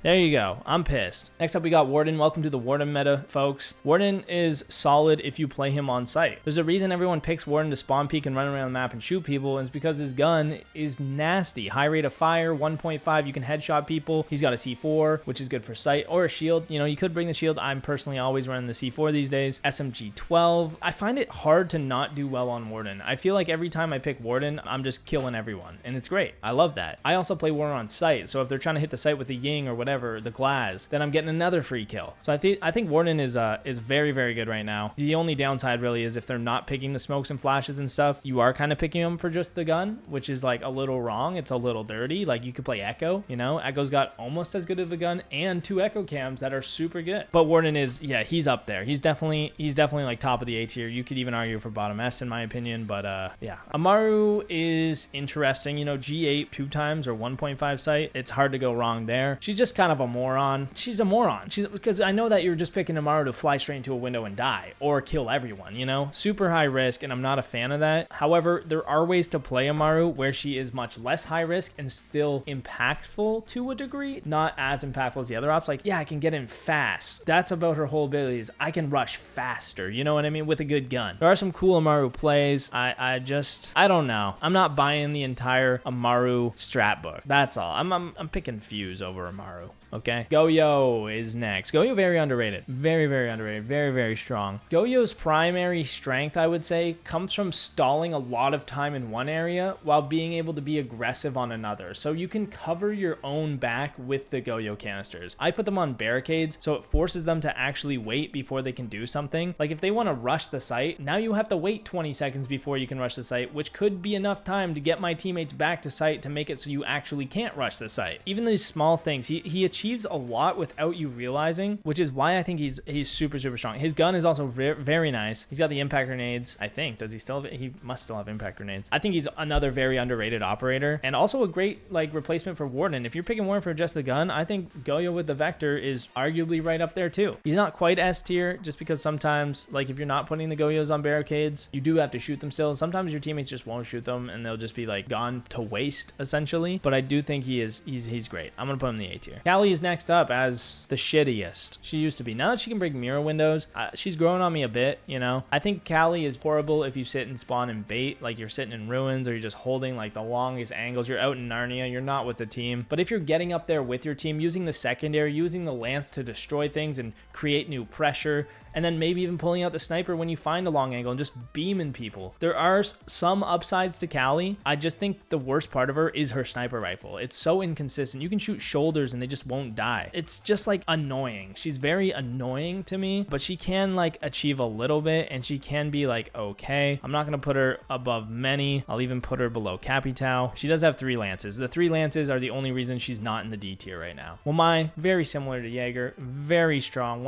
There you go. I'm pissed. Next up, we got Warden. Welcome to the Warden meta, folks. Warden is solid if you play him on site. There's a reason everyone picks Warden to spawn peek and run around the map and shoot people, and it's because his gun is nasty. High rate of fire, 1.5. You can headshot people. He's got a C4, which is good for sight, or a shield. You know, you could bring the shield. I'm personally always running the C4 these days. SMG 12. I find it hard to not do well on Warden. I feel like every time I pick Warden, I'm just killing everyone, and it's great. I love that. I also play Warden on site, so if they're trying to hit the site with the Ying or whatever, the Glass, then I'm getting another free kill. So I think Warden is very, very good right now. The only downside really is if they're not picking the smokes and flashes and stuff, you are kind of picking them for just the gun, which is like a little wrong. It's a little dirty. Like you could play Echo, you know, Echo's got almost as good of a gun and 2 Echo cams that are super good. But Warden is, yeah, he's up there. He's definitely like top of the A tier. You could even argue for bottom S in my opinion, but yeah. Amaru is interesting, you know, G8 2 times or 1.5 sight. It's hard to go wrong there. She's just kind of a moron. She's a moron. Because I know that you're just picking Amaru to fly straight into a window and die or kill everyone, you know? Super high risk, and I'm not a fan of that. However, there are ways to play Amaru where she is much less high risk and still impactful to a degree. Not as impactful as the other ops. Like, yeah, I can get in fast. That's about her whole abilities. I can rush faster, you know what I mean? With a good gun. There are some cool Amaru plays. I don't know. I'm not buying the entire Amaru strat book. That's all. I'm picking Fuse over Amaru. Okay, Goyo is next. Goyo, very underrated. Very, very underrated. Very, very strong. Goyo's primary strength, I would say, comes from stalling a lot of time in one area while being able to be aggressive on another. So you can cover your own back with the Goyo canisters. I put them on barricades, so it forces them to actually wait before they can do something. Like if they want to rush the site, now you have to wait 20 seconds before you can rush the site, which could be enough time to get my teammates back to site to make it so you actually can't rush the site. Even these small things, he achieves a lot without you realizing, which is why I think he's super, super strong. His gun is also very nice. He's got the impact grenades, I think. Does he still have it? He must still have impact grenades. I think he's another very underrated operator and also a great like replacement for Warden. If you're picking Warden for just the gun, I think Goyo with the Vector is arguably right up there too. He's not quite S tier just because sometimes like if you're not putting the Goyos on barricades, you do have to shoot them still. Sometimes your teammates just won't shoot them and they'll just be like gone to waste essentially. But I do think he's great. I'm gonna put him in the A tier. Callie is next up as the shittiest. She used to be. Now that she can break mirror windows, she's growing on me a bit, you know? I think Callie is horrible if you sit and spawn in bait, like you're sitting in ruins or you're just holding like the longest angles. You're out in Narnia, you're not with the team. But if you're getting up there with your team, using the secondary, using the lance to destroy things and create new pressure, and then maybe even pulling out the sniper when you find a long angle and just beaming people. There are some upsides to Callie. I just think the worst part of her is her sniper rifle. It's so inconsistent. You can shoot shoulders and they just won't die. It's just like annoying. She's very annoying to me, but she can like achieve a little bit and she can be like okay. I'm not gonna put her above many. I'll even put her below Capitao. She does have 3 lances. The 3 lances are the only reason she's not in the D tier right now. Wamai, very similar to Jaeger, very strong.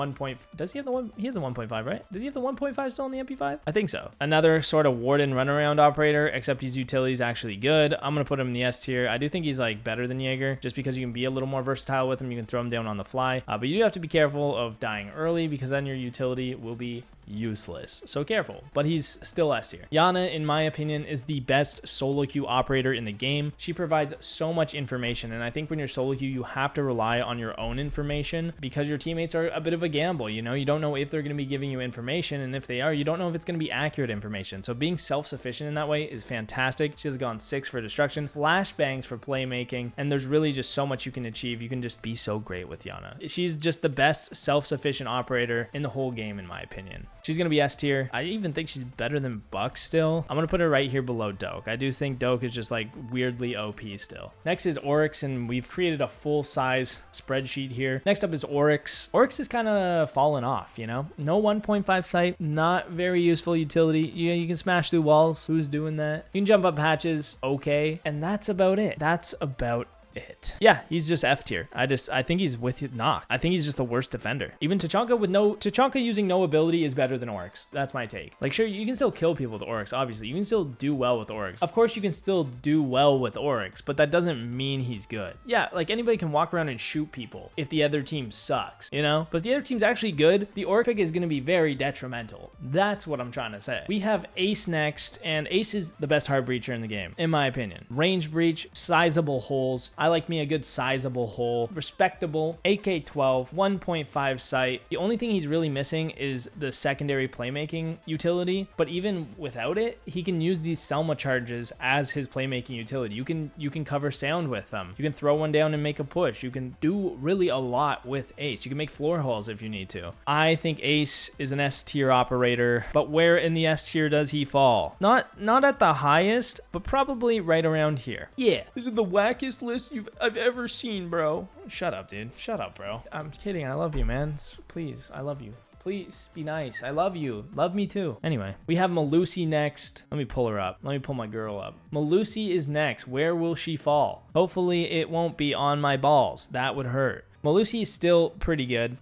Does he have the one? He has a 1.5, right? Does he have the 1.5 still on the MP5? I think so. Another sort of Warden runaround operator, except his utility is actually good. I'm gonna put him in the S tier. I do think he's like better than Jaeger, just because you can be a little more versatile with him. You can throw him down on the fly, but you do have to be careful of dying early because then your utility will be useless. So careful, but he's still S tier. Yana, in my opinion, is the best solo queue operator in the game. She provides so much information, and I think when you're solo queue, you have to rely on your own information because your teammates are a bit of a gamble. You know, you don't know if they're going to be giving you information, and if they are, you don't know if it's going to be accurate information. So being self-sufficient in that way is fantastic. She has gone 6 for destruction, flashbangs for playmaking, and there's really just so much you can achieve. You can just be so great with Yana. She's just the best self-sufficient operator in the whole game, in my opinion. She's going to be S tier. I even think she's better than Buck still. I'm going to put her right here below Doke. I do think Doke is just like weirdly OP still. Next is Oryx, and we've created a full size spreadsheet here. Next up is Oryx. Oryx is kind of fallen off, you know? No 1.5 sight, not very useful utility. You can smash through walls. Who's doing that? You can jump up hatches, okay. And that's about it. That's about it. Yeah, he's just F tier. I think he's with Knock. I think he's just the worst defender. Even Tachanka using no ability is better than Oryx. That's my take. Like, sure, you can still kill people with Oryx, obviously. You can still do well with Oryx. Of course, you can still do well with Oryx, but that doesn't mean he's good. Yeah, like anybody can walk around and shoot people if the other team sucks, you know? But if the other team's actually good, the Oryx pick is going to be very detrimental. That's what I'm trying to say. We have Ace next, and Ace is the best hard breacher in the game, in my opinion. Range breach, sizable holes. I like me a good sizable hole, respectable, AK-12, 1.5 sight. The only thing he's really missing is the secondary playmaking utility, but even without it, he can use these Selma charges as his playmaking utility. You can cover sound with them. You can throw one down and make a push. You can do really a lot with Ace. You can make floor holes if you need to. I think Ace is an S tier operator, but where in the S tier does he fall? Not at the highest, but probably right around here. Yeah, this is the wackest list I've ever seen, bro. Shut up, dude. Shut up, bro. I'm kidding. I love you, man. Please, I love you. Please be nice. I love you. Love me too. Anyway, we have Malusi next. Let me pull her up. Let me pull my girl up. Malusi is next. Where will she fall? Hopefully it won't be on my balls. That would hurt. Malusi is still pretty good.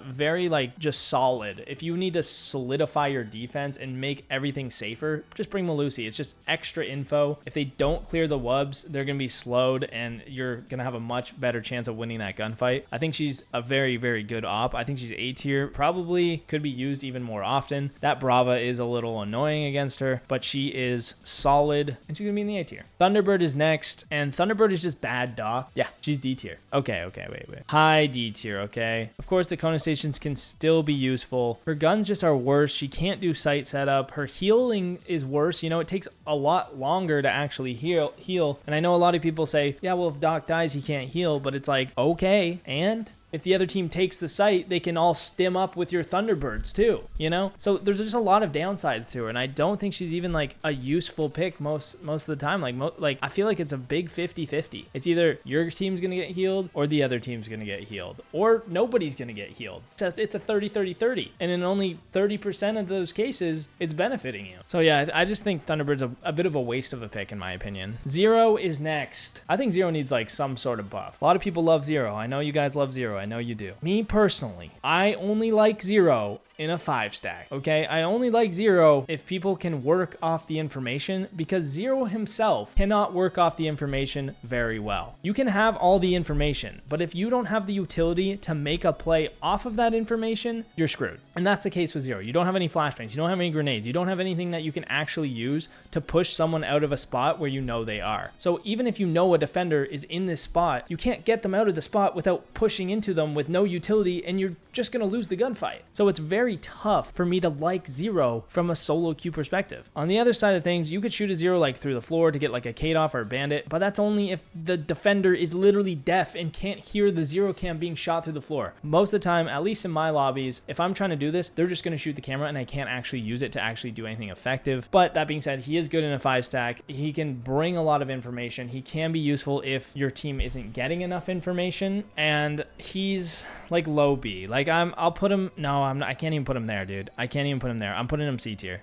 Very like just solid. If you need to solidify your defense and make everything safer, just bring Malusi. It's just extra info. If they don't clear the wubs, they're going to be slowed and you're going to have a much better chance of winning that gunfight. I think she's a very, very good op. I think she's A tier. Probably could be used even more often. That Brava is a little annoying against her, but she is solid and she's going to be in the A tier. Thunderbird is next, and Thunderbird is just bad, Doc. Yeah, she's D tier. Okay, wait. High D tier, okay? Of course, the Kona stations can still be useful. Her guns just are worse. She can't do sight setup. Her healing is worse. You know, it takes a lot longer to actually heal. And I know a lot of people say, yeah, well, if Doc dies, he can't heal. But it's like, okay, and if the other team takes the site, they can all stim up with your Thunderbirds too, you know? So there's just a lot of downsides to her, and I don't think she's even like a useful pick most of the time. Like I feel like it's a big 50-50. It's either your team's gonna get healed or the other team's gonna get healed, or nobody's gonna get healed. It's a 30-30-30, and in only 30% of those cases, it's benefiting you. So yeah, I just think Thunderbird's a bit of a waste of a pick in my opinion. Zero is next. I think Zero needs like some sort of buff. A lot of people love Zero. I know you guys love Zero. I know you do. Me personally, I only like Zero in a 5-stack, okay? I only like Zero if people can work off the information, because Zero himself cannot work off the information very well. You can have all the information, but if you don't have the utility to make a play off of that information, you're screwed. And that's the case with Zero. You don't have any flashbangs, you don't have any grenades, you don't have anything that you can actually use to push someone out of a spot where you know they are. So even if you know a defender is in this spot, you can't get them out of the spot without pushing into them with no utility, and you're just gonna lose the gunfight. So it's very tough for me to like Zero from a solo queue perspective. On the other side of things, you could shoot a Zero like through the floor to get like a Kadoff or a Bandit, but that's only if the defender is literally deaf and can't hear the Zero cam being shot through the floor. Most of the time, at least in my lobbies, if I'm trying to do this, they're just gonna shoot the camera and I can't actually use it to actually do anything effective. But that being said, he is good in a 5-stack. He can bring a lot of information. He can be useful if your team isn't getting enough information, and he's like low B. Like I'll put him, no, I can't even put him there, dude. I can't even put him there. I'm putting him C tier.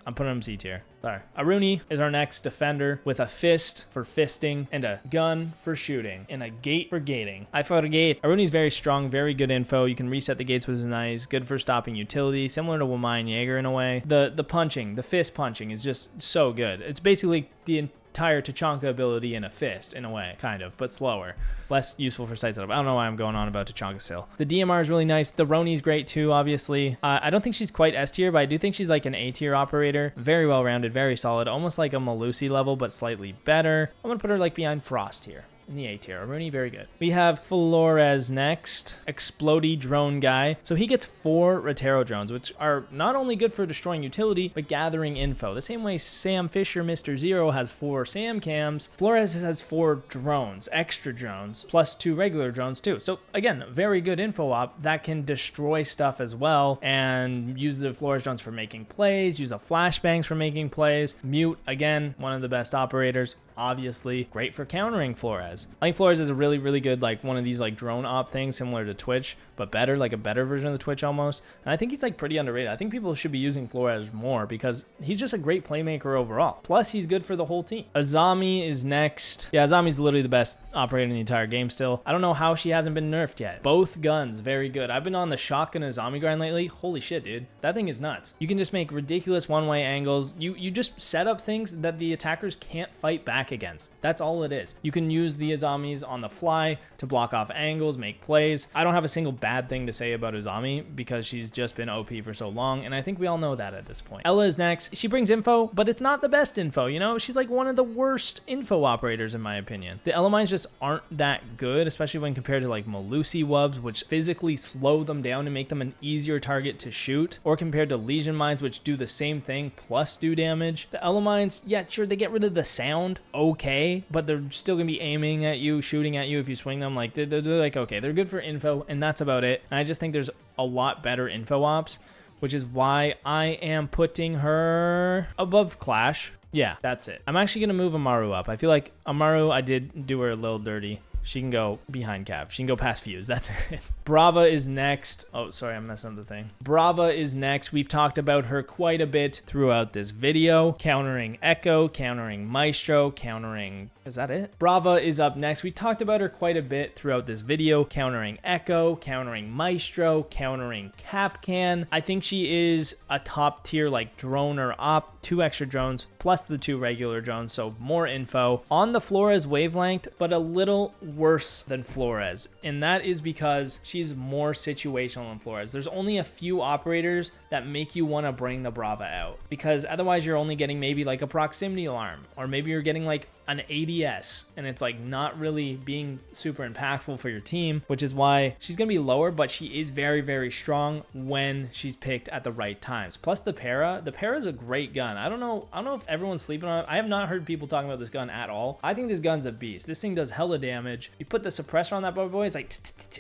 Sorry. Aruni is our next defender with a fist for fisting and a gun for shooting and a gate for gating. I fought a gate. Aruni's very strong, very good info. You can reset the gates, which is nice. Good for stopping utility, similar to Wamayan Jaeger in a way. The punching, the fist punching is just so good. It's basically the entire Tachanka ability in a fist in a way, kind of, but slower. Less useful for sight setup. I don't know why I'm going on about Tachanka still. The DMR is really nice. The Roni's great too, obviously. I don't think she's quite S tier, but I do think she's like an A tier operator. Very well rounded, very solid, almost like a Malusi level, but slightly better. I'm gonna put her like behind Frost here. in the A tier. Rooney, very good. We have Flores next. Explodey drone guy. So he gets 4 Rotero drones, which are not only good for destroying utility, but gathering info. The same way Sam Fisher, Mr. Zero, has 4 Sam cams, Flores has 4 drones, extra drones, plus 2 regular drones too. So again, very good info op that can destroy stuff as well, and use the Flores drones for making plays, use the flashbangs for making plays. Mute, again, one of the best operators. Obviously great for countering Flores. I think Flores is a really, really good, like one of these like drone op things similar to Twitch, but better, like a better version of the Twitch almost. And I think he's like pretty underrated. I think people should be using Flores more because he's just a great playmaker overall. Plus he's good for the whole team. Azami is next. Yeah, Azami's literally the best operator in the entire game still. I don't know how she hasn't been nerfed yet. Both guns, very good. I've been on the shotgun Azami grind lately. Holy shit, dude. That thing is nuts. You can just make ridiculous one-way angles. You just set up things that the attackers can't fight back against. That's all it is. You can use the Azamis on the fly to block off angles, make plays. I don't have a single bad thing to say about Azami because she's just been OP for so long, and I think we all know that at this point. Ella is next. She brings info, but it's not the best info, you know? She's like one of the worst info operators in my opinion. The Ella mines just aren't that good, especially when compared to like Malusi wubs, which physically slow them down and make them an easier target to shoot, or compared to Legion mines, which do the same thing plus do damage. The Ella mines, yeah, sure, they get rid of the sound, okay, but they're still gonna be aiming at you, shooting at you if you swing them. Like they're like, okay, they're good for info, and that's about it. And I just think there's a lot better info ops, which is why I am putting her above Clash. Yeah, that's it. I'm actually gonna move Amaru up. I feel like Amaru, I did do her a little dirty. She can go behind Cav. She can go past Fuse. That's it. Brava is next. Oh, sorry, I'm messing up the thing. Brava is next. We've talked about her quite a bit throughout this video. Countering Echo, countering Maestro, countering... Is that it? Brava is up next. We talked about her quite a bit throughout this video. Countering Echo, countering Maestro, countering Capcan. I think she is a top tier like drone or op. 2 extra drones plus the 2 regular drones, so more info. On the Flores wavelength, but a little worse than Flores, and that is because she's more situational than Flores. There's only a few operators that make you want to bring the Brava out, because otherwise you're only getting maybe like a proximity alarm, or maybe you're getting like an ADS, and it's like not really being super impactful for your team, which is why she's gonna be lower, but she is very, very strong when she's picked at the right times. Plus the Para is a great gun. I don't know if everyone's sleeping on it. I have not heard people talking about this gun at all. I think this gun's a beast. This thing does hella damage. You put the suppressor on that boy, it's like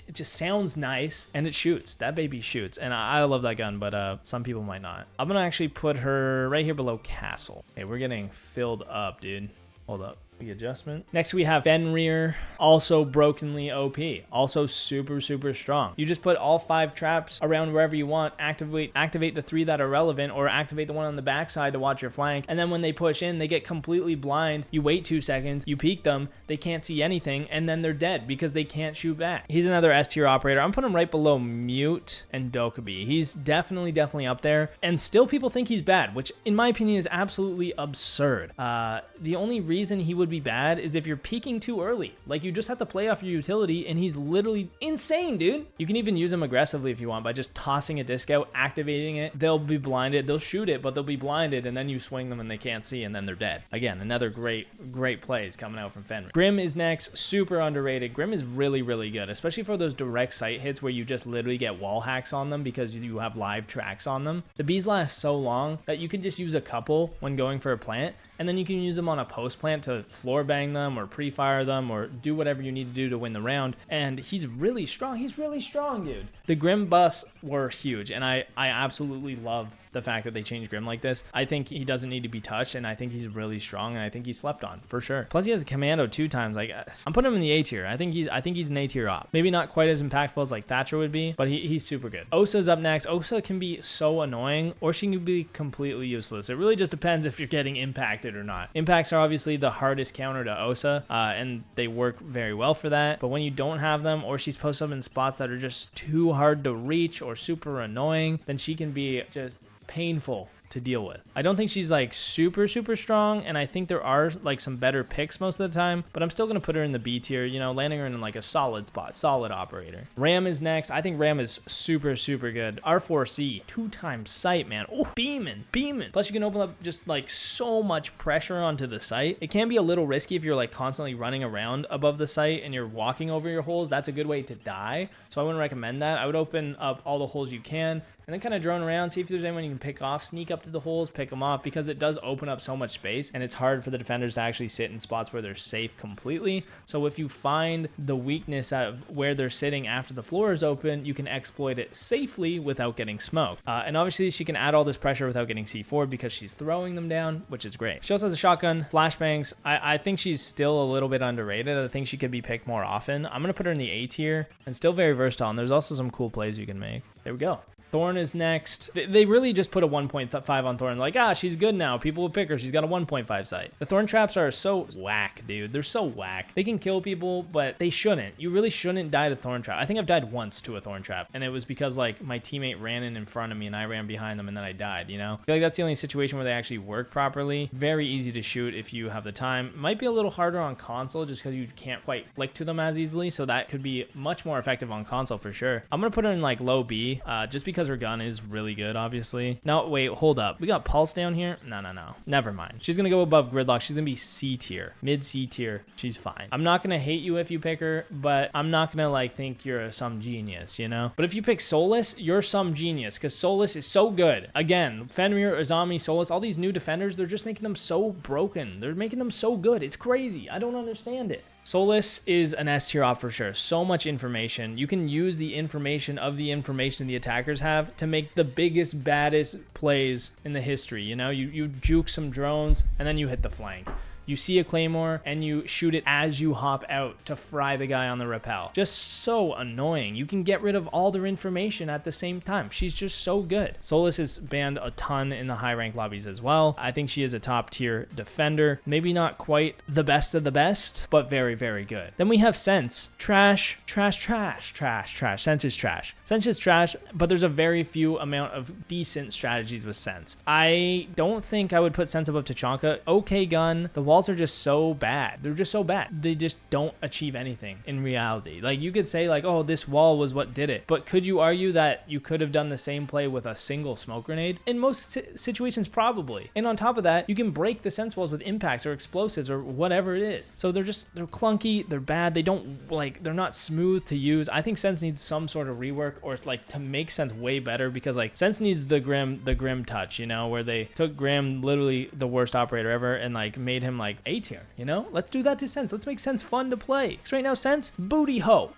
it just sounds nice, and it shoots. That baby shoots, and I love that gun, but some people might not. I'm gonna actually put her right here below Castle. Okay, we're getting filled up, dude. Hold up. The adjustment. Next we have Fenrir, also brokenly OP, also super, super strong. You just put all 5 traps around wherever you want, activate the 3 that are relevant, or activate the one on the backside to watch your flank, and then when they push in, they get completely blind. You wait 2 seconds, you peek them, they can't see anything, and then they're dead because they can't shoot back. He's another S tier operator. I'm putting him right below Mute and Dokkaebi. He's definitely up there, and still people think he's bad, which in my opinion is absolutely absurd. The only reason he would be bad is if you're peeking too early. Like, you just have to play off your utility, and he's literally insane, dude. You can even use him aggressively if you want by just tossing a disc out, activating it. They'll be blinded. They'll shoot it, but they'll be blinded, and then you swing them and they can't see, and then they're dead. Again, another great plays coming out from Fenrir. Grim is next. Super underrated. Grim is really, really good, especially for those direct sight hits where you just literally get wall hacks on them because you have live tracks on them. The bees last so long that you can just use a couple when going for a plant, and then you can use them on a post plant to floor bang them or pre-fire them or do whatever you need to do to win the round. And he's really strong. He's really strong, dude. The Grim buffs were huge, and I absolutely love the fact that they changed Grim like this. I think he doesn't need to be touched, and I think he's really strong, and I think he's slept on for sure. Plus he has a commando 2 times. Like, I'm putting him in the A tier. I think he's an A tier op. Maybe not quite as impactful as like Thatcher would be, but he's super good. Osa's up next. Osa can be so annoying, or she can be completely useless. It really just depends if you're getting impacted or not. Impacts are obviously the hardest counter to Osa, and they work very well for that. But when you don't have them, or she's posted up in spots that are just too hard to reach or super annoying, then she can be just painful to deal with. I don't think she's like super strong, and I think there are like some better picks most of the time, but I'm still going to put her in the B tier, you know, landing her in like a solid spot, solid operator. Ram is next. I think Ram is super good. R4C, 2x sight, man. Oh, beaming. Plus you can open up just like so much pressure onto the sight. It can be a little risky if you're like constantly running around above the sight and you're walking over your holes. That's a good way to die, so I wouldn't recommend that. I would open up all the holes you can, and then kind of drone around, see if there's anyone you can pick off, sneak up to the holes, pick them off, because it does open up so much space, and it's hard for the defenders to actually sit in spots where they're safe completely. So if you find the weakness out of where they're sitting after the floor is open, you can exploit it safely without getting smoked. And obviously she can add all this pressure without getting C4 because she's throwing them down, which is great. She also has a shotgun, flashbangs. I think she's still a little bit underrated. I think she could be picked more often. I'm going to put her in the A tier, and still very versatile, and there's also some cool plays you can make. There we go. Thorn is next. They really just put a 1.5 on Thorn. Like, she's good now. People will pick her. She's got a 1.5 sight. The Thorn traps are so whack, dude. They're so whack. They can kill people, but they shouldn't. You really shouldn't die to Thorn trap. I think I've died once to a Thorn trap, and it was because, like, my teammate ran in front of me, and I ran behind them, and then I died, you know? I feel like that's the only situation where they actually work properly. Very easy to shoot if you have the time. Might be a little harder on console just because you can't quite flick to them as easily, so that could be much more effective on console for sure. I'm going to put her in, like, low B, just because her gun is really good, obviously. No, wait, hold up. We got Pulse down here? No. Never mind. She's gonna go above Gridlock. She's gonna be C tier. Mid C tier. She's fine. I'm not gonna hate you if you pick her, but I'm not gonna like think you're some genius, you know? But if you pick Solus, you're some genius, because Solus is so good. Again, Fenrir, Azami, Solus, all these new defenders, they're just making them so broken. They're making them so good. It's crazy. I don't understand it. Solus is an S tier op for sure. So much information. You can use the information the attackers have to make the biggest, baddest plays in the history. You know, you juke some drones and then you hit the flank. You see a claymore and you shoot it as you hop out to fry the guy on the rappel. Just so annoying. You can get rid of all their information at the same time. She's just so good. Solus is banned a ton in the high rank lobbies as well. I think she is a top tier defender. Maybe not quite the best of the best, but very good. Then we have Sense. Trash. Sense is trash. Sense is trash, but there's a very few amount of decent strategies with Sense. I don't think I would put Sense above Tachanka. Okay gun. The wall are just so bad. They're just so bad. They just don't achieve anything in reality. Like, you could say like, oh, this wall was what did it, but could you argue that you could have done the same play with a single smoke grenade? In most situations, probably. And on top of that, you can break the sense walls with impacts or explosives or whatever it is. So they're clunky, they're bad, they're not smooth to use. I think Sense needs some sort of rework, or like to make Sense way better, because like Sense needs the Grim touch, you know, where they took Grim, literally the worst operator ever, and like made him like A tier, you know? Let's do that to Sense. Let's make Sense fun to play. Because right now, Sense, booty ho.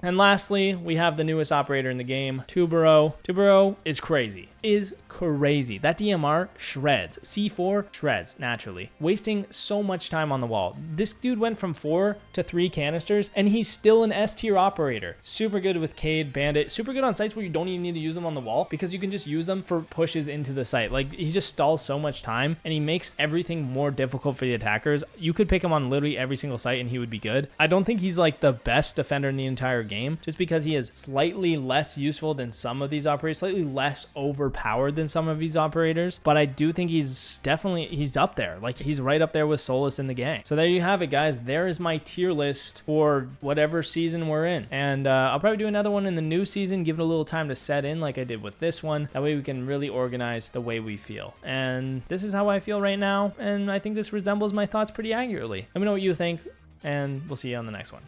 And lastly, we have the newest operator in the game, Tubero. Tubero is crazy. That DMR shreds. C4 shreds, naturally. Wasting so much time on the wall. This dude went from 4 to 3 canisters, and he's still an S tier operator. Super good with Cade, Bandit. Super good on sites where you don't even need to use them on the wall, because you can just use them for pushes into the site. Like, he just stalls so much time, and he makes everything more difficult for the attackers. You could pick him on literally every single site, and he would be good. I don't think he's like the best defender in the entire game, just because he is slightly less useful than some of these operators, slightly less overpowered than some of these operators, but I do think he's up there. Like, he's right up there with Solus in the gang. So there you have it, guys. There is my tier list for whatever season we're in, and I'll probably do another one in the new season, give it a little time to set in like I did with this one. That way we can really organize the way we feel, and this is how I feel right now, and I think this resembles my thoughts pretty accurately. Let me know what you think, and we'll see you on the next one.